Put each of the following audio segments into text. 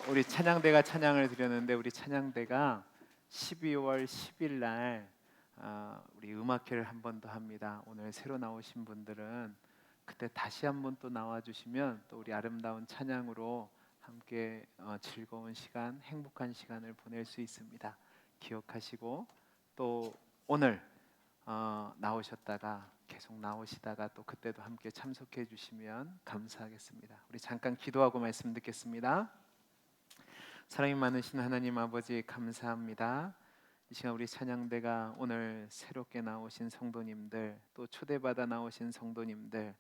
우리 찬양대가 찬양을 드렸는데 우리 찬양대가 12월 10일 날 우리 음악회를 한 번 더 합니다. 오늘 새로 나오신 분들은 그때 다시 한 번 또 나와 주시면 또 우리 아름다운 찬양으로 함께 즐거운 시간, 행복한 시간을 보낼 수 있습니다. 기억하시고 또 오늘 나오셨다가 계속 나오시다가 또 그때도 함께 참석해 주시면 감사하겠습니다. 우리 잠깐 기도하고 말씀 듣겠습니다. 사랑이 많으신 하나님 아버지 감사합니다. 이 시간 우리 찬양대가 오늘 새롭게 나오신 성도님들, 또 초대받아 나오신 성도님들,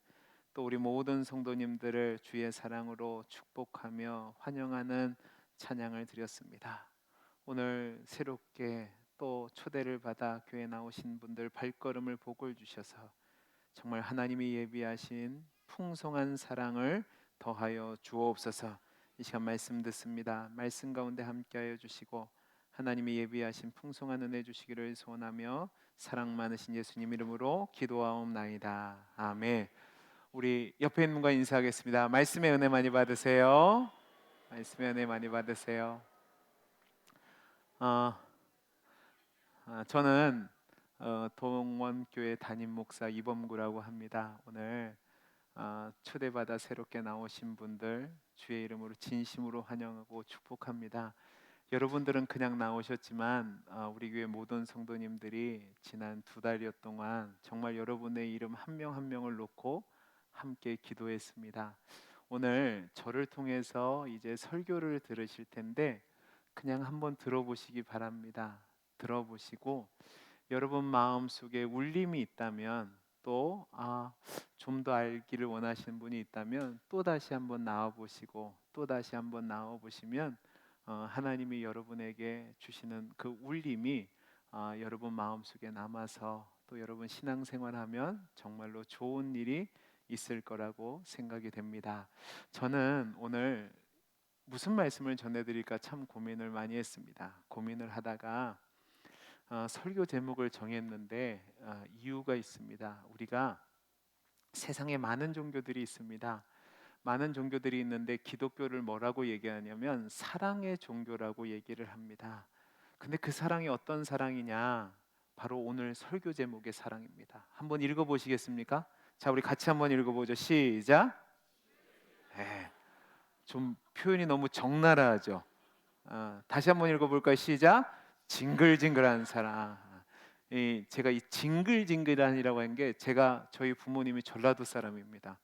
또 우리 모든 성도님들을 주의 사랑으로 축복하며 환영하는 찬양을 드렸습니다. 오늘 새롭게 또 초대를 받아 교회 나오신 분들 발걸음을 복을 주셔서 정말 하나님이 예비하신 풍성한 사랑을 더하여 주옵소서. 이 시간 말씀 듣습니다. 말씀 가운데 함께하여 주시고 하나님이 예비하신 풍성한 은혜 주시기를 소원하며 사랑 많으신 예수님 이름으로 기도하옵나이다. 아멘. 우리 옆에 있는 분과 인사하겠습니다. 말씀의 은혜 많이 받으세요. 말씀의 은혜 많이 받으세요. 저는 동원교회 담임 목사 이범구라고 합니다. 오늘 초대받아 새롭게 나오신 분들 주의 이름으로 진심으로 환영하고 축복합니다. 여러분들은 그냥 나오셨지만 우리 교회 모든 성도님들이 지난 2달여 동안 정말 여러분의 이름 한 명 한 명을 놓고 함께 기도했습니다. 오늘 저를 통해서 이제 설교를 들으실 텐데 그냥 한번 들어보시기 바랍니다. 들어보시고 여러분 마음속에 울림이 있다면 또 좀 더 알기를 원하시는 분이 있다면 또 다시 한번 나와 보시고 또 다시 한번 나와 보시면 하나님이 여러분에게 주시는 그 울림이 여러분 마음속에 남아서 또 여러분 신앙생활하면 정말로 좋은 일이 있을 거라고 생각이 됩니다. 저는 오늘 무슨 말씀을 전해드릴까 참 고민을 많이 했습니다. 고민을 하다가 설교 제목을 정했는데 이유가 있습니다. 우리가 세상에 많은 종교들이 있습니다. 많은 종교들이 있는데 기독교를 뭐라고 얘기하냐면 사랑의 종교라고 얘기를 합니다. 근데 그 사랑이 어떤 사랑이냐? 바로 오늘 설교 제목의 사랑입니다. 한번 읽어보시겠습니까? 자, 우리 같이 한번 읽어보죠. 시작. 네, 좀 표현이 너무 적나라하죠. 다시 한번 읽어볼까요? 시작. 징글징글한 사랑. 제가 이 징글징글한이라고 한 게 제가 저희 부모님이 전라도 사람입니다.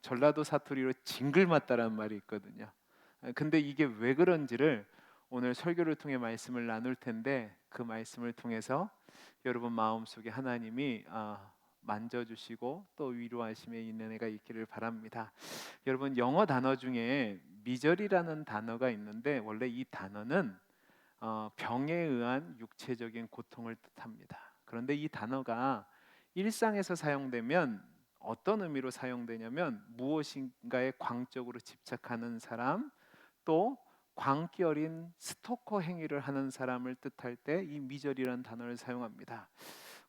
전라도 사투리로 징글맞다라는 말이 있거든요. 근데 이게 왜 그런지를 오늘 설교를 통해 말씀을 나눌 텐데 그 말씀을 통해서 여러분 마음속에 하나님이 만져주시고 또 위로하심의 은혜가 있기를 바랍니다. 여러분 영어 단어 중에 미절이라는 단어가 있는데 원래 이 단어는 병에 의한 육체적인 고통을 뜻합니다. 그런데 이 단어가 일상에서 사용되면 어떤 의미로 사용되냐면 무엇인가에 광적으로 집착하는 사람, 또 광기 어린 스토커 행위를 하는 사람을 뜻할 때 이 미절이라는 단어를 사용합니다.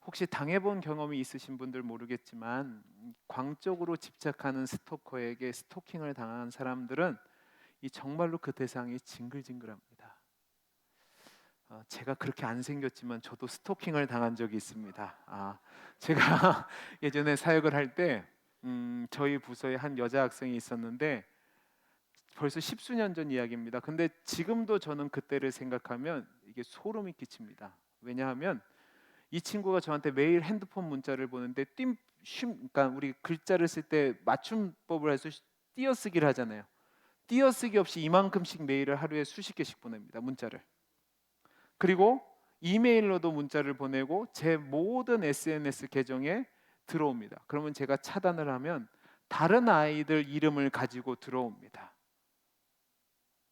혹시 당해본 경험이 있으신 분들 모르겠지만 광적으로 집착하는 스토커에게 스토킹을 당한 사람들은 이 정말로 그 대상이 징글징글합니다. 제가 그렇게 안 생겼지만 저도 스토킹을 당한 적이 있습니다. 제가 예전에 사역을 할 때 저희 부서에 한 여자 학생이 있었는데 벌써 십수년 전 이야기입니다. 근데 지금도 저는 그때를 생각하면 이게 소름이 끼칩니다. 왜냐하면 이 친구가 저한테 매일 핸드폰 문자를 보는데 그러니까 우리 글자를 쓸 때 맞춤법을 해서 띄어쓰기를 하잖아요. 띄어쓰기 없이 이만큼씩 메일을 하루에 수십 개씩 보냅니다. 문자를. 그리고 이메일로도 문자를 보내고 제 모든 SNS 계정에 들어옵니다. 그러면 제가 차단을 하면 다른 아이들 이름을 가지고 들어옵니다.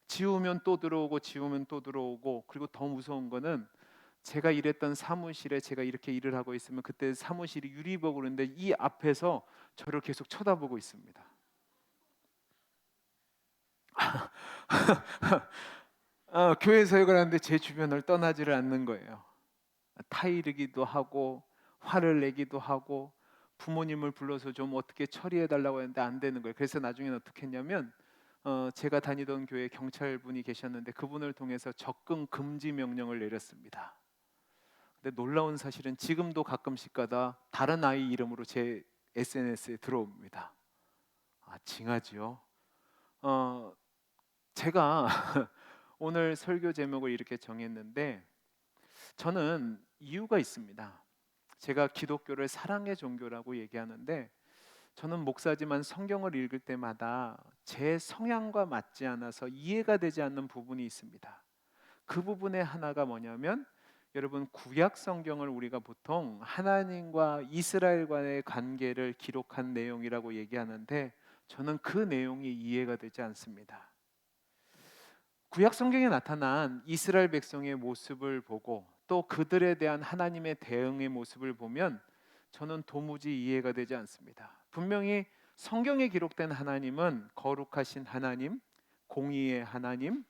지우면 또 들어오고 지우면 또 들어오고, 그리고 더 무서운 거는 제가 일했던 사무실에 제가 이렇게 일을 하고 있으면 그때 사무실이 유리벽으로 있는데 이 앞에서 저를 계속 쳐다보고 있습니다. 교회 사역을 하는데 제 주변을 떠나지를 않는 거예요. 타이르기도 하고 화를 내기도 하고 부모님을 불러서 좀 어떻게 처리해 달라고 했는데 안 되는 거예요. 그래서 나중에는 어떻게 했냐면 제가 다니던 교회 경찰분이 계셨는데 그분을 통해서 접근 금지 명령을 내렸습니다. 근데 놀라운 사실은 지금도 가끔씩 가다 다른 아이 이름으로 제 SNS에 들어옵니다. 아, 징하지요. 어, 제가 오늘 설교 제목을 이렇게 정했는데 저는 이유가 있습니다. 제가 기독교를 사랑의 종교라고 얘기하는데 저는 목사지만 성경을 읽을 때마다 제 성향과 맞지 않아서 이해가 되지 않는 부분이 있습니다. 그 부분의 하나가 뭐냐면 여러분 구약 성경을 우리가 보통 하나님과 이스라엘과의 관계를 기록한 내용이라고 얘기하는데 저는 그 내용이 이해가 되지 않습니다. 구약 성경에 나타난 이스라엘 백성의 모습을 보고 또 그들에 대한 하나님의 대응의 모습을 보면 저는 도무지 이해가 되지 않습니다. 분명히 성경에 기록된 하나님은 거룩하신 하나님, 공의의 하나님,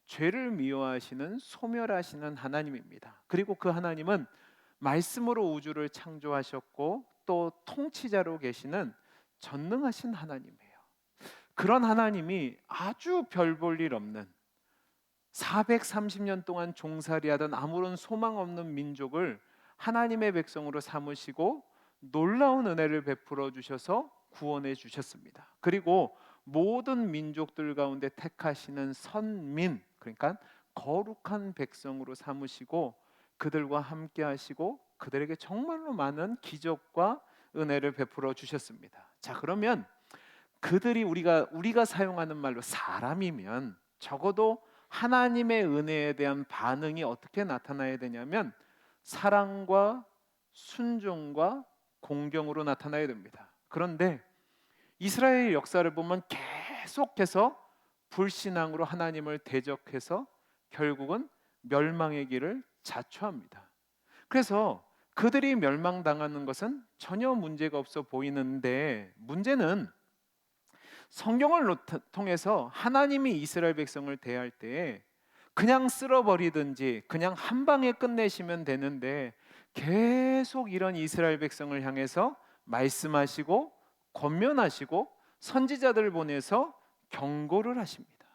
죄를 미워하시는 소멸하시는 하나님입니다. 그리고 그 하나님은 말씀으로 우주를 창조하셨고 또 통치자로 계시는 전능하신 하나님이에요. 그런 하나님이 아주 별 볼 일 없는 430년 동안 종살이하던 아무런 소망 없는 민족을 하나님의 백성으로 삼으시고 놀라운 은혜를 베풀어 주셔서 구원해 주셨습니다. 그리고 모든 민족들 가운데 택하시는 선민, 그러니까 거룩한 백성으로 삼으시고 그들과 함께 하시고 그들에게 정말로 많은 기적과 은혜를 베풀어 주셨습니다. 자, 그러면 그들이 우리가 사용하는 말로 사람이면 적어도 하나님의 은혜에 대한 반응이 어떻게 나타나야 되냐면 사랑과 순종과 공경으로 나타나야 됩니다. 그런데 이스라엘 역사를 보면 계속해서 불신앙으로 하나님을 대적해서 결국은 멸망의 길을 자초합니다. 그래서 그들이 멸망당하는 것은 전혀 문제가 없어 보이는데 문제는 성경을 통해서 하나님이 이스라엘 백성을 대할 때 그냥 쓸어버리든지 그냥 한 방에 끝내시면 되는데 계속 이런 이스라엘 백성을 향해서 말씀하시고 권면하시고 선지자들을 보내서 경고를 하십니다.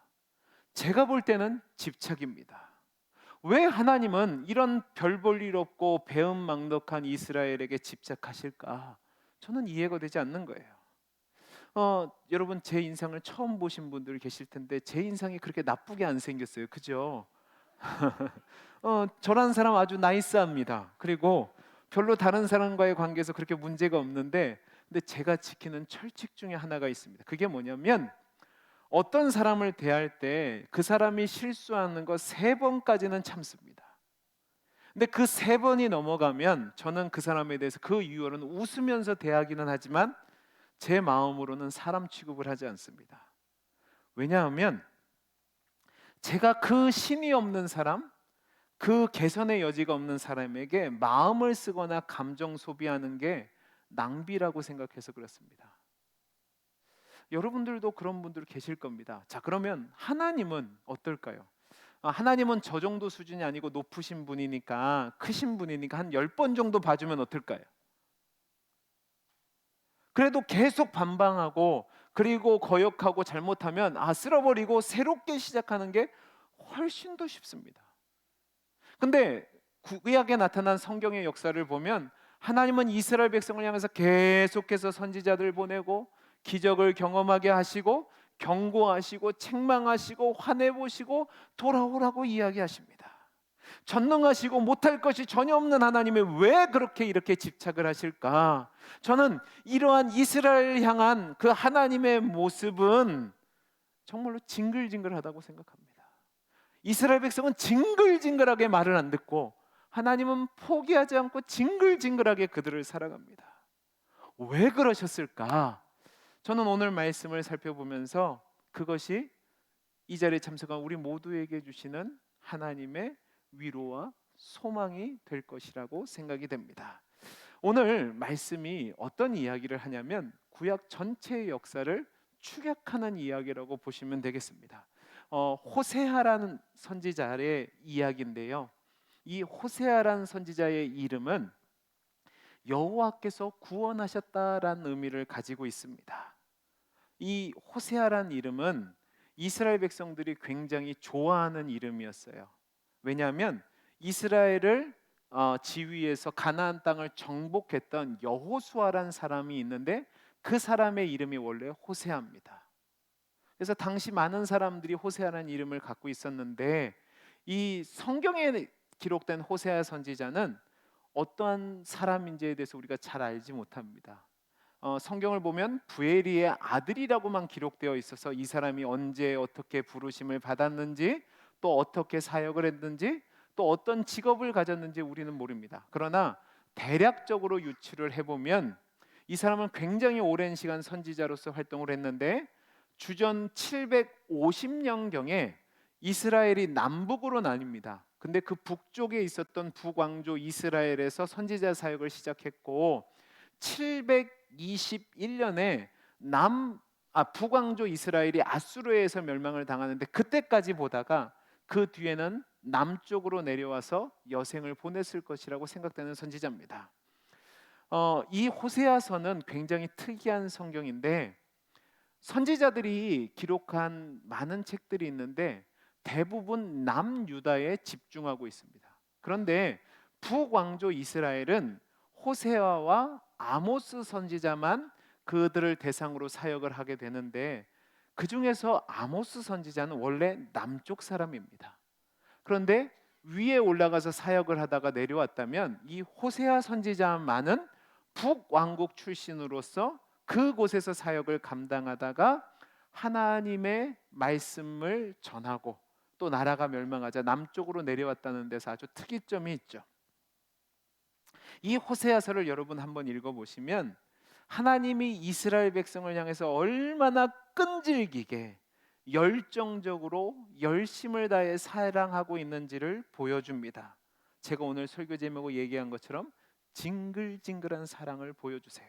제가 볼 때는 집착입니다. 왜 하나님은 이런 별 볼 일 없고 배은망덕한 이스라엘에게 집착하실까? 저는 이해가 되지 않는 거예요. 여러분 제 인상을 처음 보신 분들 계실 텐데 제 인상이 그렇게 나쁘게 안 생겼어요. 그죠? 저라는 사람 아주 나이스합니다. 그리고 별로 다른 사람과의 관계에서 그렇게 문제가 없는데 근데 제가 지키는 철칙 중에 하나가 있습니다. 그게 뭐냐면 어떤 사람을 대할 때 그 사람이 실수하는 거 3번까지는 참습니다. 근데 그 3번이 넘어가면 저는 그 사람에 대해서 그 이후로는 웃으면서 대하기는 하지만 제 마음으로는 사람 취급을 하지 않습니다. 왜냐하면 제가 그 신이 없는 사람, 그 개선의 여지가 없는 사람에게 마음을 쓰거나 감정 소비하는 게 낭비라고 생각해서 그렇습니다. 여러분들도 그런 분들 계실 겁니다. 자, 그러면 하나님은 어떨까요? 하나님은 저 정도 수준이 아니고 높으신 분이니까 크신 분이니까 한 10번 정도 봐주면 어떨까요? 그래도 계속 반방하고 그리고 거역하고 잘못하면 쓸어버리고 새롭게 시작하는 게 훨씬 더 쉽습니다. 근데 구약에 나타난 성경의 역사를 보면 하나님은 이스라엘 백성을 향해서 계속해서 선지자들 보내고 기적을 경험하게 하시고 경고하시고 책망하시고 화내보시고 돌아오라고 이야기하십니다. 전능하시고 못할 것이 전혀 없는 하나님이 왜 그렇게 이렇게 집착을 하실까? 저는 이러한 이스라엘 향한 그 하나님의 모습은 정말로 징글징글하다고 생각합니다. 이스라엘 백성은 징글징글하게 말을 안 듣고 하나님은 포기하지 않고 징글징글하게 그들을 사랑합니다. 왜 그러셨을까? 저는 오늘 말씀을 살펴보면서 그것이 이 자리에 참석한 우리 모두에게 주시는 하나님의 위로와 소망이 될 것이라고 생각이 됩니다. 오늘 말씀이 어떤 이야기를 하냐면 구약 전체의 역사를 축약하는 이야기라고 보시면 되겠습니다. 호세아라는 선지자의 이야기인데요. 이 호세아라는 선지자의 이름은 여호와께서 구원하셨다라는 의미를 가지고 있습니다. 이 호세아라는 이름은 이스라엘 백성들이 굉장히 좋아하는 이름이었어요. 왜냐하면 이스라엘을 지휘해서 가나안 땅을 정복했던 여호수아라는 사람이 있는데 그 사람의 이름이 원래 호세아입니다. 그래서 당시 많은 사람들이 호세아라는 이름을 갖고 있었는데 이 성경에 기록된 호세아 선지자는 어떠한 사람인지에 대해서 우리가 잘 알지 못합니다. 성경을 보면 부에리의 아들이라고만 기록되어 있어서 이 사람이 언제 어떻게 부르심을 받았는지, 또 어떻게 사역을 했는지, 또 어떤 직업을 가졌는지 우리는 모릅니다. 그러나 대략적으로 유추를 해보면 이 사람은 굉장히 오랜 시간 선지자로서 활동을 했는데 주전 750년경에 이스라엘이 남북으로 나뉩니다. 근데 그 북쪽에 있었던 북왕조 이스라엘에서 선지자 사역을 시작했고 721년에 북왕조 이스라엘이 아수르에서 멸망을 당하는데 그때까지 보다가 그 뒤에는 남쪽으로 내려와서 여생을 보냈을 것이라고 생각되는 선지자입니다. 이 호세아서는 굉장히 특이한 성경인데 선지자들이 기록한 많은 책들이 있는데 대부분 남유다에 집중하고 있습니다. 그런데 북왕조 이스라엘은 호세아와 아모스 선지자만 그들을 대상으로 사역을 하게 되는데 그 중에서 아모스 선지자는 원래 남쪽 사람입니다. 그런데 위에 올라가서 사역을 하다가 내려왔다면 이 호세아 선지자만은 북왕국 출신으로서 그곳에서 사역을 감당하다가 하나님의 말씀을 전하고 또 나라가 멸망하자 남쪽으로 내려왔다는 데서 아주 특이점이 있죠. 이 호세아서를 여러분 한번 읽어보시면 하나님이 이스라엘 백성을 향해서 얼마나 끈질기게 열정적으로 열심을 다해 사랑하고 있는지를 보여줍니다. 제가 오늘 설교 제목으로 얘기한 것처럼 징글징글한 사랑을 보여주세요.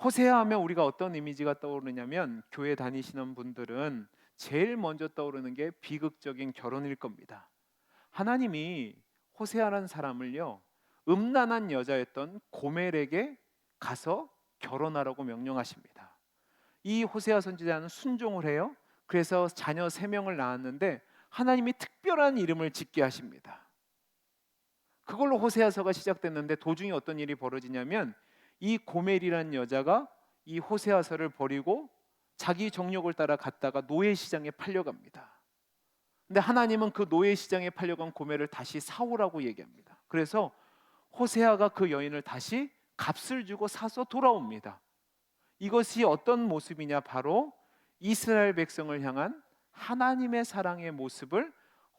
호세아 하면 우리가 어떤 이미지가 떠오르냐면 교회 다니시는 분들은 제일 먼저 떠오르는 게 비극적인 결혼일 겁니다. 하나님이 호세아라는 사람을요 음란한 여자였던 고멜에게 가서 결혼하라고 명령하십니다. 이 호세아 선지자는 순종을 해요. 그래서 자녀 3명을 낳았는데 하나님이 특별한 이름을 짓게 하십니다. 그걸로 호세아서가 시작됐는데 도중에 어떤 일이 벌어지냐면 이 고멜이라는 여자가 이 호세아서를 버리고 자기 정욕을 따라 갔다가 노예시장에 팔려갑니다. 근데 하나님은 그 노예시장에 팔려간 고멜을 다시 사오라고 얘기합니다. 그래서 호세아가 그 여인을 다시 값을 주고 사서 돌아옵니다. 이것이 어떤 모습이냐, 바로 이스라엘 백성을 향한 하나님의 사랑의 모습을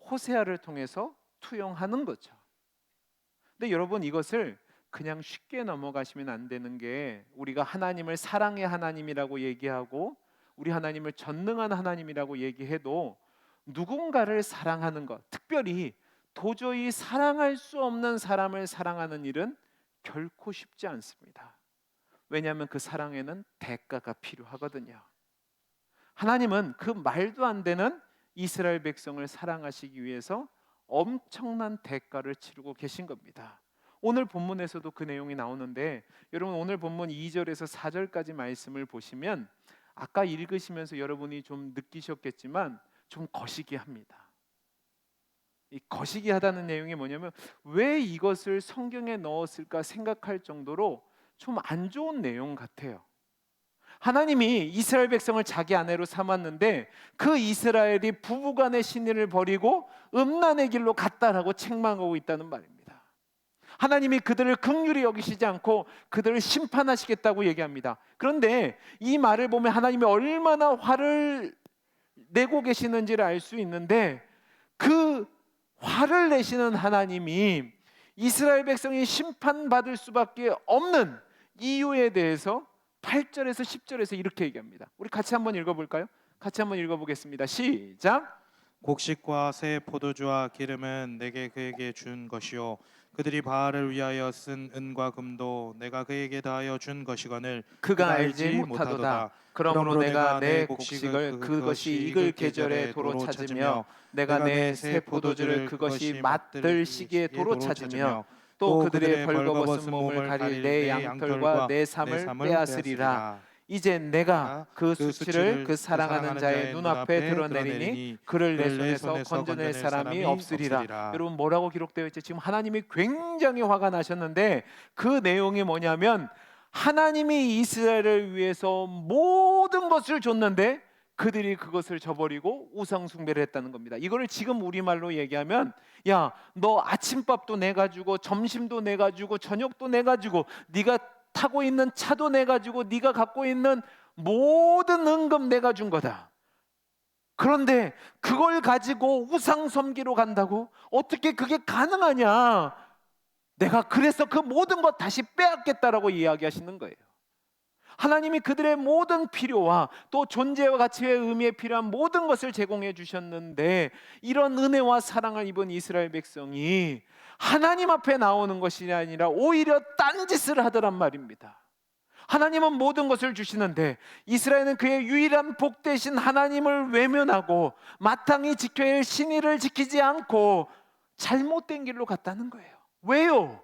호세아를 통해서 투영하는 거죠. 근데 여러분, 이것을 그냥 쉽게 넘어가시면 안 되는 게, 우리가 하나님을 사랑의 하나님이라고 얘기하고 우리 하나님을 전능한 하나님이라고 얘기해도 누군가를 사랑하는 것, 특별히 도저히 사랑할 수 없는 사람을 사랑하는 일은 결코 쉽지 않습니다. 왜냐하면 그 사랑에는 대가가 필요하거든요. 하나님은 그 말도 안 되는 이스라엘 백성을 사랑하시기 위해서 엄청난 대가를 치르고 계신 겁니다. 오늘 본문에서도 그 내용이 나오는데, 여러분 오늘 본문 2절에서 4절까지 말씀을 보시면 아까 읽으시면서 여러분이 좀 느끼셨겠지만 좀 거시기합니다. 이 거시기하다는 내용이 뭐냐면, 왜 이것을 성경에 넣었을까 생각할 정도로 좀 안 좋은 내용 같아요. 하나님이 이스라엘 백성을 자기 아내로 삼았는데 그 이스라엘이 부부간의 신의를 버리고 음란의 길로 갔다라고 책망하고 있다는 말입니다. 하나님이 그들을 긍휼히 여기시지 않고 그들을 심판하시겠다고 얘기합니다. 그런데 이 말을 보면 하나님이 얼마나 화를 내고 계시는지를 알 수 있는데, 그 화를 내시는 하나님이 이스라엘 백성이 심판받을 수밖에 없는 이유에 대해서 8절에서 10절에서 이렇게 얘기합니다. 우리 같이 한번 읽어볼까요? 같이 한번 읽어보겠습니다. 시작. 곡식과 새 포도주와 기름은 내게 그에게 준 것이요 그들이 바알을 위하여 쓴 은과 금도 내가 그에게 다하여 준 것이거늘 그가 알지 못하도다. 그러므로 내가 내 곡식을 그것이 익을 계절에 도로 찾으며 내가 내 새 포도주를 그것이 맛들 시기에 도로 찾으며 또 그들의 벌거벗은 몸을 가릴 내 양털과 내 삶을 빼앗으리라. 이제 내가 그 수치를 그 사랑하는 자의 눈앞에 드러내리니 그를 내 손에서 건져낼 사람이 없으리라. 여러분 뭐라고 기록되어 있죠? 지금 하나님이 굉장히 화가 나셨는데 그 내용이 뭐냐면 하나님이 이스라엘을 위해서 모든 것을 줬는데 그들이 그것을 저버리고 우상 숭배를 했다는 겁니다. 이거를 지금 우리말로 얘기하면 야, 너 아침밥도 내가 주고 점심도 내가 주고 저녁도 내가 주고 네가 타고 있는 차도 내가 주고 네가 갖고 있는 모든 은금 내가 준 거다. 그런데 그걸 가지고 우상 섬기러 간다고? 어떻게 그게 가능하냐? 내가 그래서 그 모든 것 다시 빼앗겠다라고 이야기하시는 거예요. 하나님이 그들의 모든 필요와 또 존재와 가치의 의미에 필요한 모든 것을 제공해 주셨는데 이런 은혜와 사랑을 입은 이스라엘 백성이 하나님 앞에 나오는 것이 아니라 오히려 딴짓을 하더란 말입니다. 하나님은 모든 것을 주시는데 이스라엘은 그의 유일한 복 대신 하나님을 외면하고 마땅히 지켜야 할 신의를 지키지 않고 잘못된 길로 갔다는 거예요. 왜요?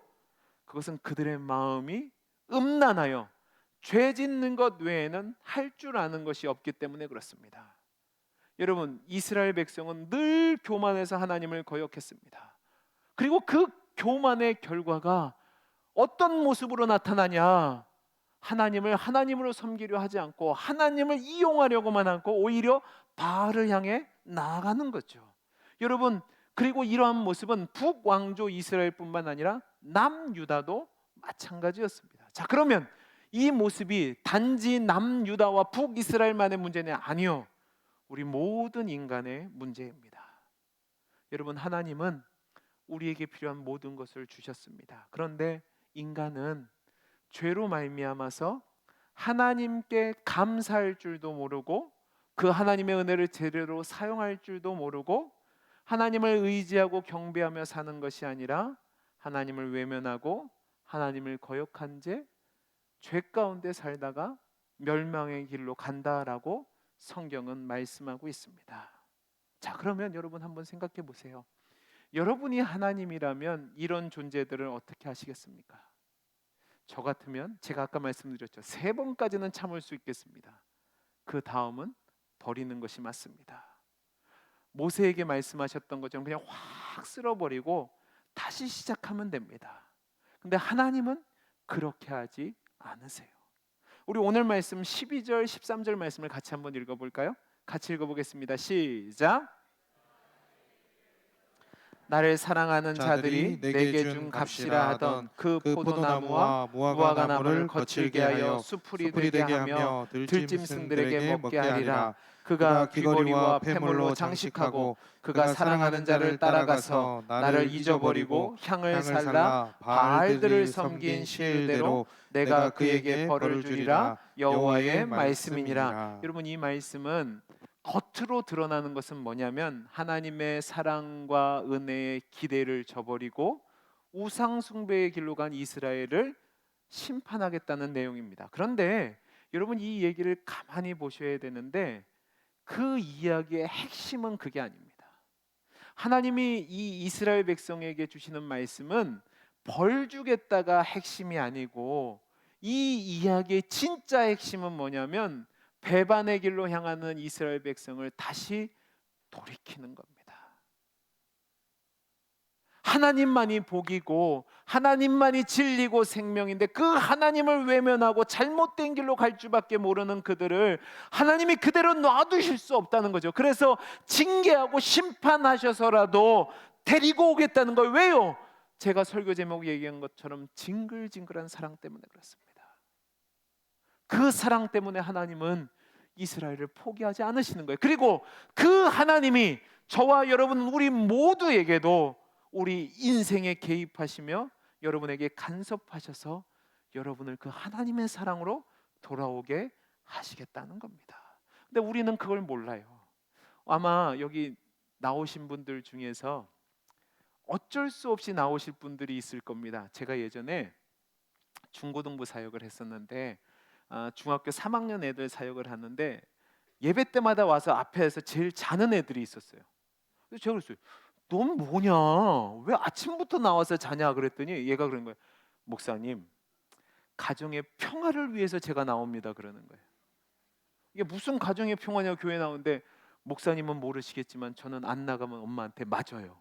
그것은 그들의 마음이 음란하여 죄 짓는 것 외에는 할 줄 아는 것이 없기 때문에 그렇습니다. 여러분, 이스라엘 백성은 늘 교만해서 하나님을 거역했습니다. 그리고 그 교만의 결과가 어떤 모습으로 나타나냐? 하나님을 하나님으로 섬기려 하지 않고 하나님을 이용하려고만 하고 오히려 바알을 향해 나아가는 거죠. 여러분, 그리고 이러한 모습은 북왕조 이스라엘뿐만 아니라 남유다도 마찬가지였습니다. 자, 그러면 이 모습이 단지 남유다와 북이스라엘만의 문제는 아니요, 우리 모든 인간의 문제입니다. 여러분, 하나님은 우리에게 필요한 모든 것을 주셨습니다. 그런데 인간은 죄로 말미암아서 하나님께 감사할 줄도 모르고 그 하나님의 은혜를 제대로 사용할 줄도 모르고 하나님을 의지하고 경배하며 사는 것이 아니라 하나님을 외면하고 하나님을 거역한 채 죄 가운데 살다가 멸망의 길로 간다라고 성경은 말씀하고 있습니다. 자, 그러면 여러분 한번 생각해 보세요. 여러분이 하나님이라면 이런 존재들을 어떻게 하시겠습니까? 저 같으면 제가 아까 말씀드렸죠. 3번까지는 참을 수 있겠습니다. 그 다음은 버리는 것이 맞습니다. 모세에게 말씀하셨던 것처럼 그냥 확 쓸어버리고 다시 시작하면 됩니다. 근데 하나님은 그렇게 하지 않으세요. 우리 오늘 말씀 12절 13절 말씀을 같이 한번 읽어볼까요? 같이 읽어보겠습니다. 시작. 나를 사랑하는 자들이 내게 준 값이라 하던 그 포도나무와 무화과나무를 거칠게 하여 수풀이 되게 하며 들짐승들에게 먹게 하리라. 그가 귀걸이와 패물로 장식하고 그가 사랑하는 자를 따라가서 나를 잊어버리고 향을 살라 바알들을 섬긴 신들대로 내가 그에게 벌을 주리라. 여호와의 말씀이니라. 여러분, 이 말씀은 겉으로 드러나는 것은 뭐냐면 하나님의 사랑과 은혜의 기대를 저버리고 우상 숭배의 길로 간 이스라엘을 심판하겠다는 내용입니다. 그런데 여러분, 이 얘기를 가만히 보셔야 되는데 그 이야기의 핵심은 그게 아닙니다. 하나님이 이 이스라엘 백성에게 주시는 말씀은 벌 주겠다가 핵심이 아니고 이 이야기의 진짜 핵심은 뭐냐면 배반의 길로 향하는 이스라엘 백성을 다시 돌이키는 겁니다. 하나님만이 복이고 하나님만이 진리고 생명인데 그 하나님을 외면하고 잘못된 길로 갈 줄밖에 모르는 그들을 하나님이 그대로 놔두실 수 없다는 거죠. 그래서 징계하고 심판하셔서라도 데리고 오겠다는 거예요. 왜요? 제가 설교 제목 얘기한 것처럼 징글징글한 사랑 때문에 그렇습니다. 그 사랑 때문에 하나님은 이스라엘을 포기하지 않으시는 거예요. 그리고 그 하나님이 저와 여러분 우리 모두에게도 우리 인생에 개입하시며 여러분에게 간섭하셔서 여러분을 그 하나님의 사랑으로 돌아오게 하시겠다는 겁니다. 근데 우리는 그걸 몰라요. 아마 여기 나오신 분들 중에서 어쩔 수 없이 나오실 분들이 있을 겁니다. 제가 예전에 중고등부 사역을 했었는데 중학교 3학년 애들 사역을 하는데 예배 때마다 와서 앞에서 제일 자는 애들이 있었어요. 그래서 제가 그랬어요. 넌 뭐냐? 왜 아침부터 나와서 자냐? 그랬더니 얘가 그런 거예요. 목사님, 가정의 평화를 위해서 제가 나옵니다. 그러는 거예요. 이게 무슨 가정의 평화냐 교회 나오는데 목사님은 모르시겠지만 저는 안 나가면 엄마한테 맞아요.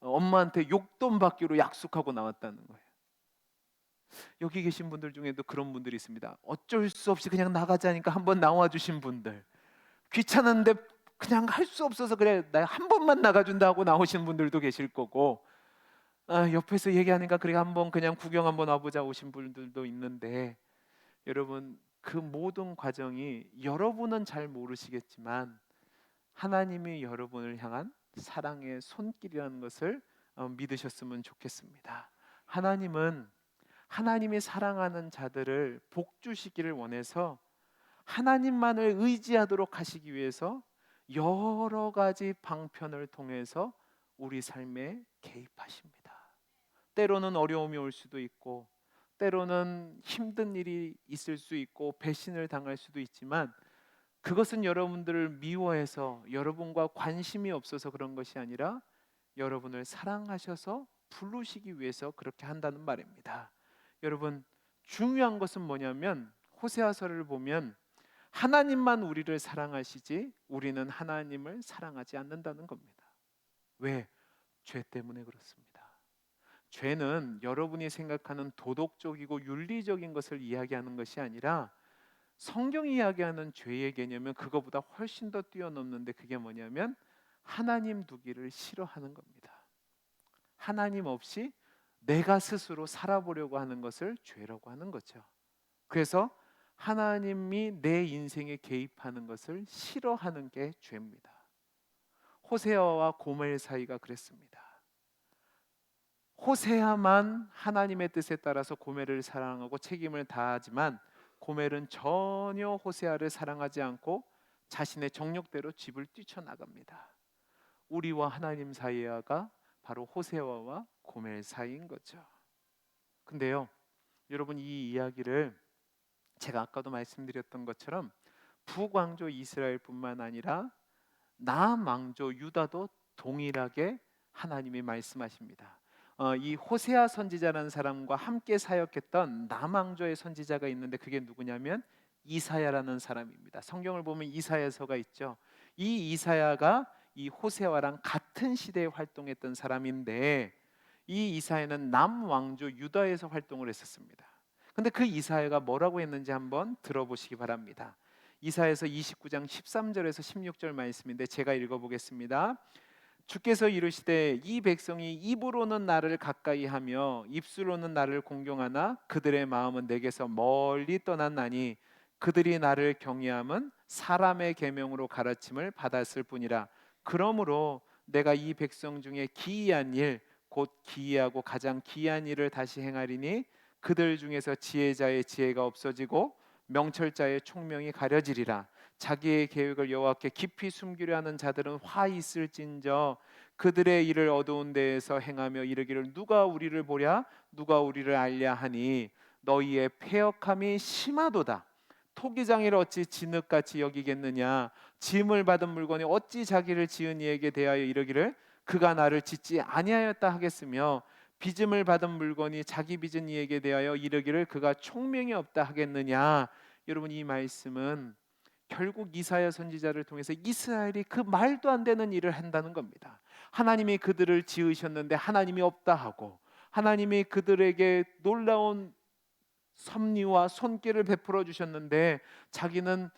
엄마한테 용돈 받기로 약속하고 나왔다는 거예요. 여기 계신 분들 중에도 그런 분들이 있습니다. 어쩔 수 없이 그냥 나가자니까 한번 나와 주신 분들, 귀찮은데 그냥 할 수 없어서 그래 나 한 번만 나가준다고 나오신 분들도 계실 거고, 옆에서 얘기하니까 그래 한번 그냥 구경 한번 와보자 오신 분들도 있는데, 여러분 그 모든 과정이 여러분은 잘 모르시겠지만 하나님이 여러분을 향한 사랑의 손길이라는 것을 믿으셨으면 좋겠습니다. 하나님은 하나님이 사랑하는 자들을 복 주시기를 원해서 하나님만을 의지하도록 하시기 위해서 여러 가지 방편을 통해서 우리 삶에 개입하십니다. 때로는 어려움이 올 수도 있고, 때로는 힘든 일이 있을 수 있고, 배신을 당할 수도 있지만, 그것은 여러분들을 미워해서 여러분과 관심이 없어서 그런 것이 아니라 여러분을 사랑하셔서 부르시기 위해서 그렇게 한다는 말입니다. 여러분, 중요한 것은 뭐냐면 호세아서를 보면 하나님만 우리를 사랑하시지 우리는 하나님을 사랑하지 않는다는 겁니다. 왜? 죄 때문에 그렇습니다. 죄는 여러분이 생각하는 도덕적이고 윤리적인 것을 이야기하는 것이 아니라 성경이 이야기하는 죄의 개념은 그거보다 훨씬 더 뛰어넘는데, 그게 뭐냐면 하나님 두기를 싫어하는 겁니다. 하나님 없이 내가 스스로 살아보려고 하는 것을 죄라고 하는 거죠. 그래서 하나님이 내 인생에 개입하는 것을 싫어하는 게 죄입니다. 호세아와 고멜 사이가 그랬습니다. 호세아만 하나님의 뜻에 따라서 고멜을 사랑하고 책임을 다하지만 고멜은 전혀 호세아를 사랑하지 않고 자신의 정욕대로 집을 뛰쳐나갑니다. 우리와 하나님 사이가 바로 호세아와 고멜 사이인 거죠. 근데요, 여러분 이 이야기를 제가 아까도 말씀드렸던 것처럼 북왕조 이스라엘뿐만 아니라 남왕조 유다도 동일하게 하나님이 말씀하십니다. 이 호세아 선지자라는 사람과 함께 사역했던 남왕조의 선지자가 있는데 그게 누구냐면 이사야라는 사람입니다. 성경을 보면 이사야서가 있죠. 이 이사야가 이 호세아랑 같은 시대에 활동했던 사람인데, 이 이사야는 남왕조 유다에서 활동을 했었습니다. 근데 그 이사야가 뭐라고 했는지 한번 들어보시기 바랍니다. 이사야서 29장 13절에서 16절 말씀인데 제가 읽어보겠습니다. 주께서 이르시되 이 백성이 입으로는 나를 가까이하며 입술로는 나를 공경하나 그들의 마음은 내게서 멀리 떠났나니 그들이 나를 경외함은 사람의 계명으로 가르침을 받았을 뿐이라. 그러므로 내가 이 백성 중에 기이한 일 곧 기이하고 가장 기이한 일을 다시 행하리니 그들 중에서 지혜자의 지혜가 없어지고 명철자의 총명이 가려지리라. 자기의 계획을 여호와께 깊이 숨기려 하는 자들은 화 있을진저 그들의 일을 어두운 데에서 행하며 이르기를 누가 우리를 보랴 누가 우리를 알랴 하니 너희의 패역함이 심하도다. 토기장이를 어찌 진흙같이 여기겠느냐 짐을 받은 물건이 어찌 자기를 지은 이에게 대하여 이르기를 그가 나를 짓지 아니하였다 하겠으며 빚음을 받은 물건이 자기 빚은 이에게 대하여 이르기를 그가 총명이 없다 하겠느냐. 여러분 이 말씀은 결국 이사야 선지자를 통해서 이스라엘이 그 말도 안 되는 일을 한다는 겁니다. 하나님이 그들을 지으셨는데 하나님이 없다 하고, 하나님이 그들에게 놀라운 섭리와 손길을 베풀어 주셨는데 자기는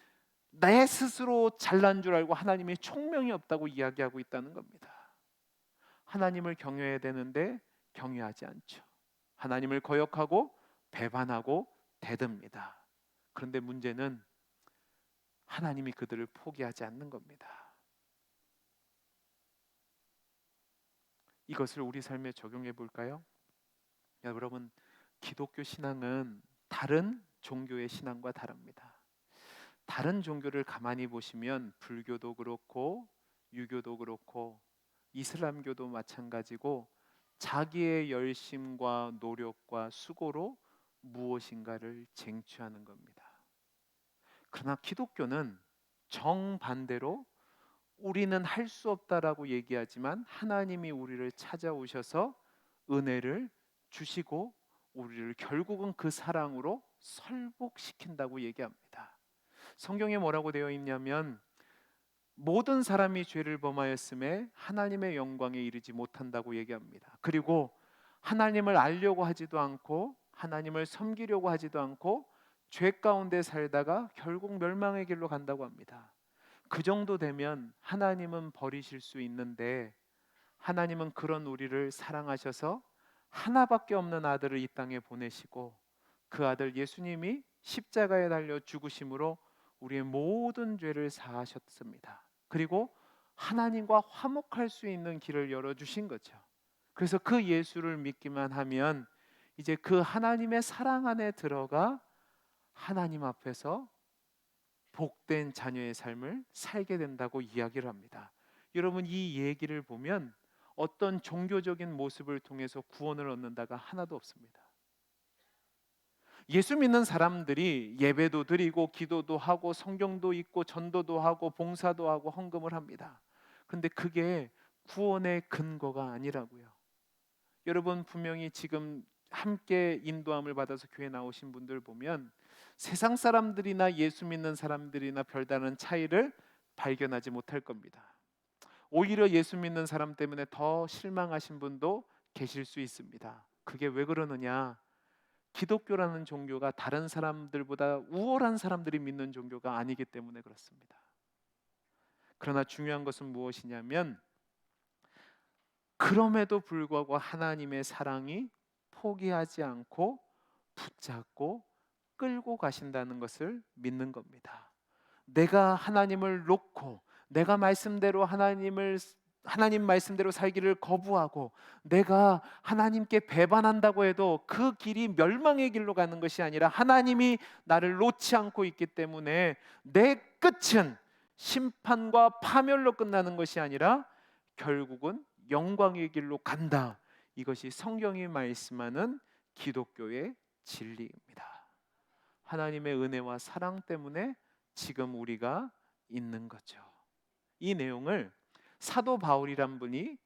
내 스스로 잘난 줄 알고 하나님이 총명이 없다고 이야기하고 있다는 겁니다. 하나님을 경외해야 되는데 경외하지 않죠. 하나님을 거역하고 배반하고 대듭니다. 그런데 문제는 하나님이 그들을 포기하지 않는 겁니다. 이것을 우리 삶에 적용해 볼까요? 여러분, 기독교 신앙은 다른 종교의 신앙과 다릅니다. 다른 종교를 가만히 보시면 불교도 그렇고 유교도 그렇고 이슬람교도 마찬가지고 자기의 열심과 노력과 수고로 무엇인가를 쟁취하는 겁니다. 그러나 기독교는 정반대로 우리는 할 수 없다라고 얘기하지만 하나님이 우리를 찾아오셔서 은혜를 주시고 우리를 결국은 그 사랑으로 설복시킨다고 얘기합니다. 성경에 뭐라고 되어 있냐면 모든 사람이 죄를 범하였음에 하나님의 영광에 이르지 못한다고 얘기합니다. 그리고 하나님을 알려고 하지도 않고 하나님을 섬기려고 하지도 않고 죄 가운데 살다가 결국 멸망의 길로 간다고 합니다. 그 정도 되면 하나님은 버리실 수 있는데 하나님은 그런 우리를 사랑하셔서 하나밖에 없는 아들을 이 땅에 보내시고 그 아들 예수님이 십자가에 달려 죽으심으로 우리의 모든 죄를 사하셨습니다. 그리고 하나님과 화목할 수 있는 길을 열어주신 거죠. 그래서 그 예수를 믿기만 하면 이제 그 하나님의 사랑 안에 들어가 하나님 앞에서 복된 자녀의 삶을 살게 된다고 이야기를 합니다. 여러분, 이 얘기를 보면 어떤 종교적인 모습을 통해서 구원을 얻는다가 하나도 없습니다. 예수 믿는 사람들이 예배도 드리고 기도도 하고 성경도 읽고 전도도 하고 봉사도 하고 헌금을 합니다. 근데 그게 구원의 근거가 아니라고요. 여러분, 분명히 지금 함께 인도함을 받아서 교회 나오신 분들 보면 세상 사람들이나 예수 믿는 사람들이나 별다른 차이를 발견하지 못할 겁니다. 오히려 예수 믿는 사람 때문에 더 실망하신 분도 계실 수 있습니다. 그게 왜 그러느냐? 기독교라는 종교가 다른 사람들보다 우월한 사람들이 믿는 종교가 아니기 때문에 그렇습니다. 그러나 중요한 것은 무엇이냐면 그럼에도 불구하고 하나님의 사랑이 포기하지 않고 붙잡고 끌고 가신다는 것을 믿는 겁니다. 내가 하나님을 놓고 내가 말씀대로 하나님 말씀대로 살기를 거부하고 내가 하나님께 배반한다고 해도 그 길이 멸망의 길로 가는 것이 아니라 하나님이 나를 놓지 않고 있기 때문에 내 끝은 심판과 파멸로 끝나는 것이 아니라 결국은 영광의 길로 간다. 이것이 성경이 말씀하는 기독교의 진리입니다. 하나님의 은혜와 사랑 때문에 지금 우리가 있는 거죠. 이 내용을 사도 바울이란 분이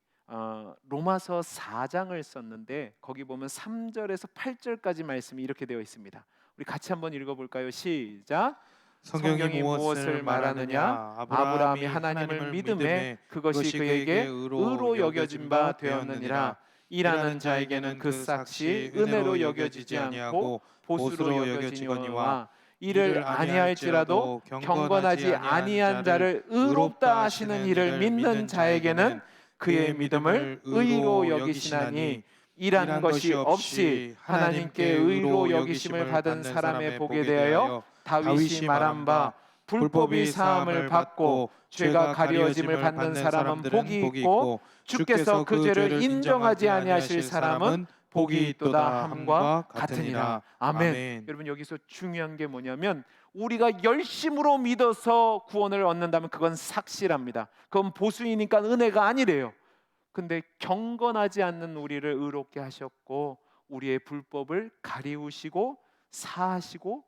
로마서 4장을 썼는데 거기 보면 3절에서 8절까지 말씀이 이렇게 되어 있습니다. 우리 같이 한번 읽어볼까요? 시작. 성경이 무엇을 말하느냐? 아브라함이 아브라함이 하나님을 하나님을 믿음에 믿음에 그것이 그에게 의로 여겨진 바 되었느니라. 일하는 자에게는 그 삭시 은혜로 여겨지지 않고 보수로 여겨지거니와 이를 아니할지라도 경건하지 아니한 자를 의롭다 하시는 이를 믿는 자에게는 그의 믿음을 의로 여기시나니 일한 것이 없이 하나님께 의로 여기심을 받은 사람의 복에 대하여 다윗이 말한 바 불법이 사함을 받고 죄가 가려짐을 받는 사람은 복이 있고 주께서 그 죄를 인정하지 아니하실 사람은 복이 있도다 함과 같으니라. 아멘. 여러분, 여기서 중요한 게 뭐냐면 우리가 열심으로 믿어서 구원을 얻는다면 그건 삭시랍니다. 그건 보수이니까 은혜가 아니래요. 근데 경건하지 않는 우리를 의롭게 하셨고 우리의 불법을 가리우시고 사하시고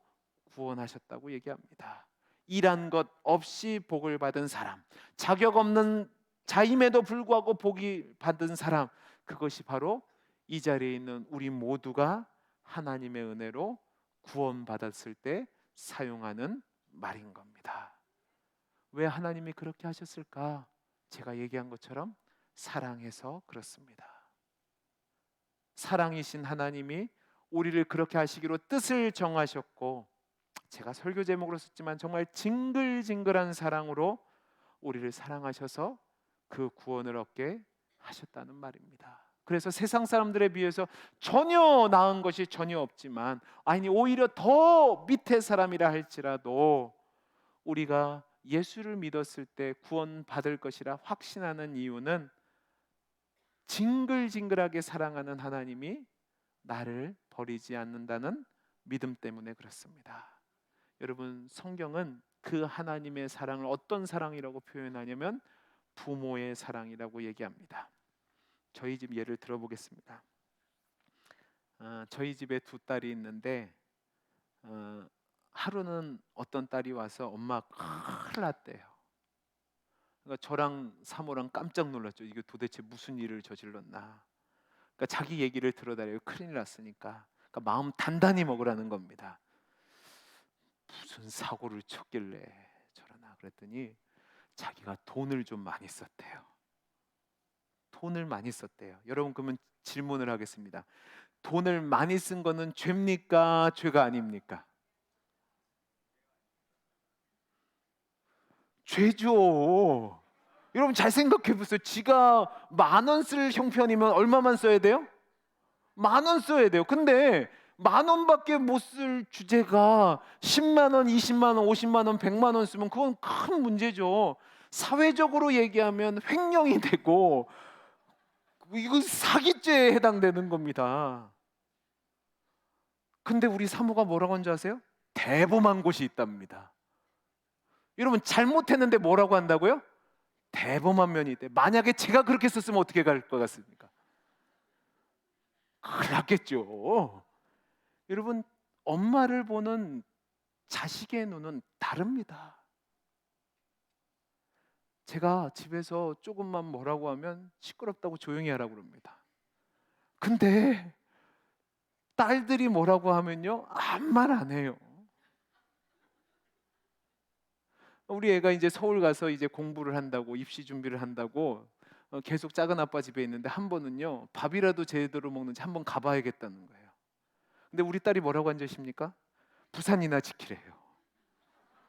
구원하셨다고 얘기합니다. 일한 것 없이 복을 받은 사람, 자격 없는 자임에도 불구하고 복이 받은 사람, 그것이 바로 이 자리에 있는 우리 모두가 하나님의 은혜로 구원받았을 때 사용하는 말인 겁니다. 왜 하나님이 그렇게 하셨을까? 제가 얘기한 것처럼 사랑해서 그렇습니다. 사랑이신 하나님이 우리를 그렇게 하시기로 뜻을 정하셨고, 제가 설교 제목으로 썼지만 정말 징글징글한 사랑으로 우리를 사랑하셔서 그 구원을 얻게 하셨다는 말입니다. 그래서 세상 사람들에 비해서 전혀 나은 것이 전혀 없지만, 아니 오히려 더 밑에 사람이라 할지라도 우리가 예수를 믿었을 때 구원받을 것이라 확신하는 이유는 징글징글하게 사랑하는 하나님이 나를 버리지 않는다는 믿음 때문에 그렇습니다. 여러분, 성경은 그 하나님의 사랑을 어떤 사랑이라고 표현하냐면 부모의 사랑이라고 얘기합니다. 저희 집 예를 들어보겠습니다. 저희 집에 두 딸이 있는데 하루는 어떤 딸이 와서 엄마 큰일 났대요. 그러니까 저랑 사모랑 깜짝 놀랐죠. 이게 도대체 무슨 일을 저질렀나. 그러니까 자기 얘기를 들어달래요. 큰일 났으니까. 그러니까 마음 단단히 먹으라는 겁니다. 무슨 사고를 쳤길래 저러나 그랬더니 자기가 돈을 좀 많이 썼대요. 돈을 많이 썼대요. 여러분, 그러면 질문을 하겠습니다. 돈을 많이 쓴 거는 죄입니까? 죄가 아닙니까? 죄죠. 여러분 잘 생각해 보세요. 지가 10,000원 쓸 형편이면 얼마만 써야 돼요? 10,000원 써야 돼요. 근데 10,000원밖에 못 쓸 주제가 10만 원, 20만 원, 50만 원, 100만 원 쓰면 그건 큰 문제죠. 사회적으로 얘기하면 횡령이 되고 이거 사기죄에 해당되는 겁니다. 근데 우리 사모가 뭐라고 한지 아세요? 대범한 곳이 있답니다. 여러분 잘못했는데 뭐라고 한다고요? 대범한 면이 있대. 만약에 제가 그렇게 썼으면 어떻게 갈 것 같습니까? 큰일 났겠죠. 여러분, 엄마를 보는 자식의 눈은 다릅니다. 제가 집에서 조금만 뭐라고 하면 시끄럽다고 조용히 하라고 그럽니다. 근데 딸들이 뭐라고 하면요, 아무 말 안 해요. 우리 애가 이제 서울 가서 이제 공부를 한다고, 입시 준비를 한다고 계속 작은 아빠 집에 있는데 한 번은요, 밥이라도 제대로 먹는지 한번 가봐야겠다는 거예요. 근데 우리 딸이 뭐라고 앉으십니까? 부산이나 지키래요.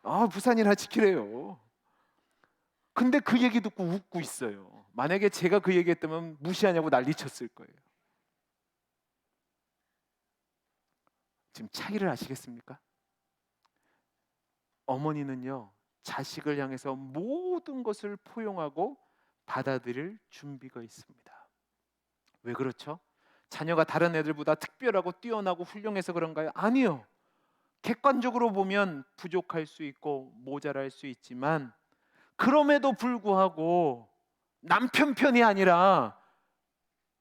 아, 부산이나 지키래요. 근데 그 얘기 듣고 웃고 있어요. 만약에 제가 그 얘기했다면 무시하냐고 난리쳤을 거예요. 지금 차이를 아시겠습니까? 어머니는요, 자식을 향해서 모든 것을 포용하고 받아들일 준비가 있습니다. 왜 그렇죠? 자녀가 다른 애들보다 특별하고 뛰어나고 훌륭해서 그런가요? 아니요. 객관적으로 보면 부족할 수 있고 모자랄 수 있지만 그럼에도 불구하고 남편 편이 아니라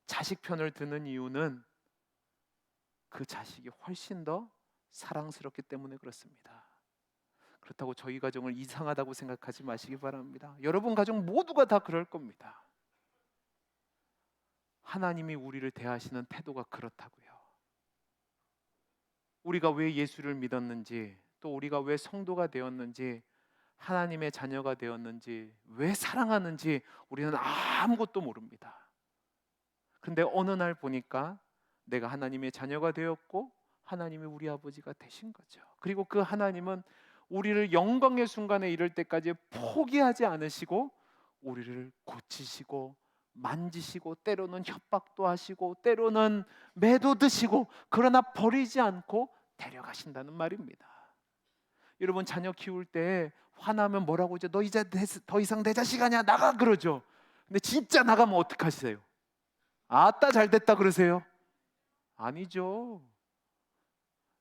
자식 편을 드는 이유는 그 자식이 훨씬 더 사랑스럽기 때문에 그렇습니다. 그렇다고 저희 가정을 이상하다고 생각하지 마시기 바랍니다. 여러분 가정 모두가 다 그럴 겁니다. 하나님이 우리를 대하시는 태도가 그렇다고요. 우리가 왜 예수를 믿었는지, 또 우리가 왜 성도가 되었는지, 하나님의 자녀가 되었는지, 왜 사랑하는지 우리는 아무것도 모릅니다. 근데 어느 날 보니까 내가 하나님의 자녀가 되었고 하나님이 우리 아버지가 되신 거죠. 그리고 그 하나님은 우리를 영광의 순간에 이를 때까지 포기하지 않으시고 우리를 고치시고 만지시고 때로는 협박도 하시고 때로는 매도 드시고 그러나 버리지 않고 데려가신다는 말입니다. 여러분 자녀 키울 때 화나면 뭐라고 하죠? 너 이제 더 이상 내 자식 아니야 나가 그러죠. 근데 진짜 나가면 어떡하세요? 아따 잘 됐다 그러세요? 아니죠.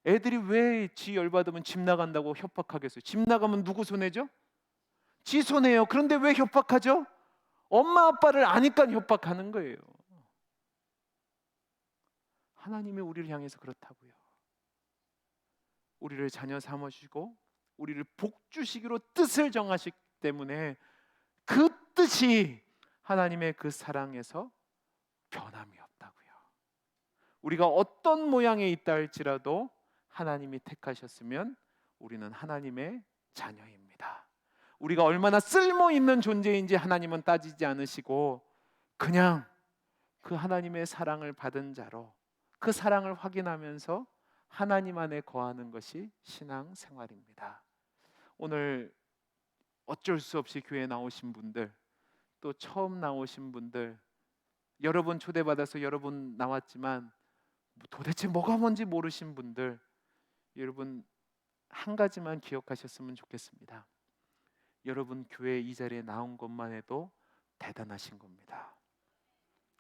애들이 왜 지 열받으면 집 나간다고 협박하겠어요? 집 나가면 누구 손해죠? 지 손해요. 그런데 왜 협박하죠? 엄마 아빠를 아니까 협박하는 거예요. 하나님이 우리를 향해서 그렇다고요. 우리를 자녀 삼으시고 우리를 복 주시기로 뜻을 정하시기 때문에 그 뜻이 하나님의 그 사랑에서 변함이 없다고요. 우리가 어떤 모양에 있다 할지라도 하나님이 택하셨으면 우리는 하나님의 자녀입니다. 우리가 얼마나 쓸모 있는 존재인지 하나님은 따지지 않으시고 그냥 그 하나님의 사랑을 받은 자로 그 사랑을 확인하면서 하나님 안에 거하는 것이 신앙 생활입니다. 오늘 어쩔 수 없이 교회에 나오신 분들, 또 처음 나오신 분들, 여러분 초대받아서 여러분 나왔지만 도대체 뭐가 뭔지 모르신 분들, 여러분 한 가지만 기억하셨으면 좋겠습니다. 여러분 교회 이 자리에 나온 것만 해도 대단하신 겁니다.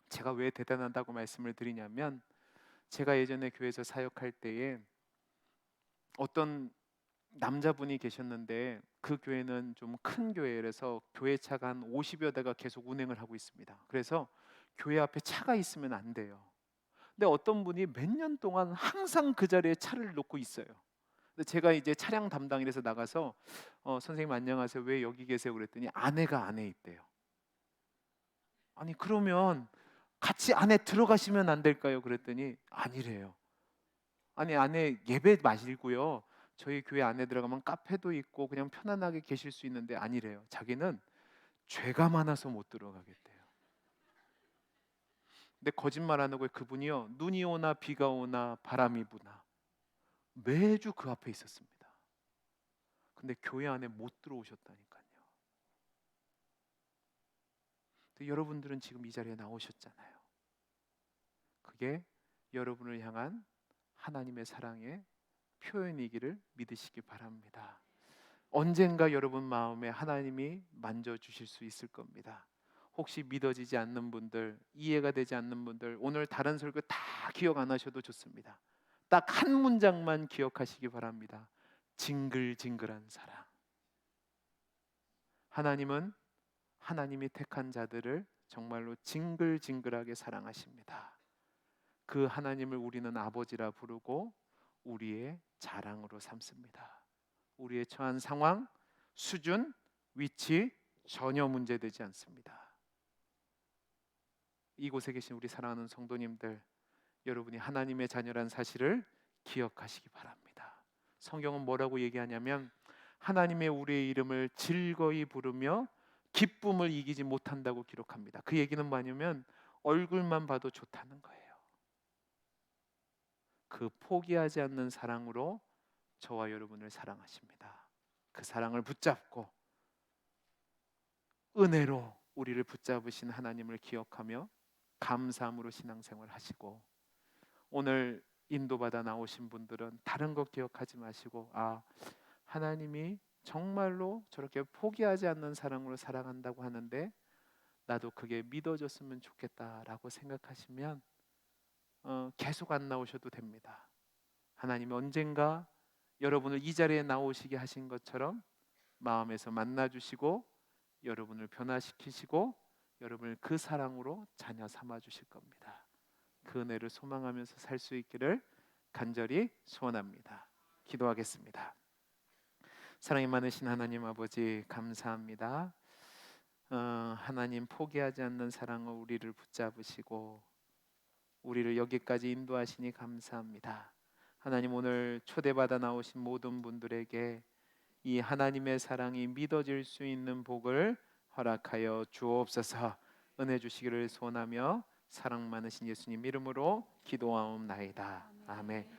제가 왜 대단하다고 말씀을 드리냐면 제가 예전에 교회에서 사역할 때에 어떤 남자분이 계셨는데 그 교회는 좀 큰 교회라서 교회 차가 한 50여 대가 계속 운행을 하고 있습니다. 그래서 교회 앞에 차가 있으면 안 돼요. 근데 어떤 분이 몇 년 동안 항상 그 자리에 차를 놓고 있어요. 근데 제가 이제 차량 담당이라서 나가서 선생님 안녕하세요. 왜 여기 계세요? 그랬더니 아내가 안에 있대요. 아니 그러면 같이 안에 들어가시면 안 될까요? 그랬더니 아니래요. 아니 안에 예배 마시고요. 저희 교회 안에 들어가면 카페도 있고 그냥 편안하게 계실 수 있는데 아니래요. 자기는 죄가 많아서 못 들어가겠대요. 근데 거짓말 안 하고 그분이요, 눈이 오나 비가 오나 바람이 부나 매주 그 앞에 있었습니다. 근데 교회 안에 못 들어오셨다니까요. 근데 여러분들은 지금 이 자리에 나오셨잖아요. 그게 여러분을 향한 하나님의 사랑의 표현이기를 믿으시기 바랍니다. 언젠가 여러분 마음에 하나님이 만져주실 수 있을 겁니다. 혹시 믿어지지 않는 분들, 이해가 되지 않는 분들, 오늘 다른 설교 다 기억 안 하셔도 좋습니다. 딱 한 문장만 기억하시기 바랍니다. 징글징글한 사랑. 하나님은 하나님이 택한 자들을 정말로 징글징글하게 사랑하십니다. 그 하나님을 우리는 아버지라 부르고 우리의 자랑으로 삼습니다. 우리의 처한 상황, 수준, 위치 전혀 문제되지 않습니다. 이곳에 계신 우리 사랑하는 성도님들, 여러분이 하나님의 자녀란 사실을 기억하시기 바랍니다. 성경은 뭐라고 얘기하냐면 하나님의 우리의 이름을 즐거이 부르며 기쁨을 이기지 못한다고 기록합니다. 그 얘기는 뭐냐면 얼굴만 봐도 좋다는 거예요. 그 포기하지 않는 사랑으로 저와 여러분을 사랑하십니다. 그 사랑을 붙잡고 은혜로 우리를 붙잡으신 하나님을 기억하며 감사함으로 신앙생활 하시고, 오늘 인도받아 나오신 분들은 다른 것 기억하지 마시고 하나님이 정말로 저렇게 포기하지 않는 사랑으로 사랑한다고 하는데 나도 그게 믿어졌으면 좋겠다라고 생각하시면 계속 안 나오셔도 됩니다. 하나님이 언젠가 여러분을 이 자리에 나오시게 하신 것처럼 마음에서 만나주시고 여러분을 변화시키시고 여러분을 그 사랑으로 자녀 삼아 주실 겁니다. 그 은혜를 소망하면서 살 수 있기를 간절히 소원합니다. 기도하겠습니다. 사랑이 많으신 하나님 아버지, 감사합니다. 하나님, 포기하지 않는 사랑으로 우리를 붙잡으시고 우리를 여기까지 인도하시니 감사합니다. 하나님, 오늘 초대받아 나오신 모든 분들에게 이 하나님의 사랑이 믿어질 수 있는 복을 허락하여 주옵소서. 은혜 주시기를 소원하며 사랑 많으신 예수님 이름으로 기도하옵나이다. 아멘.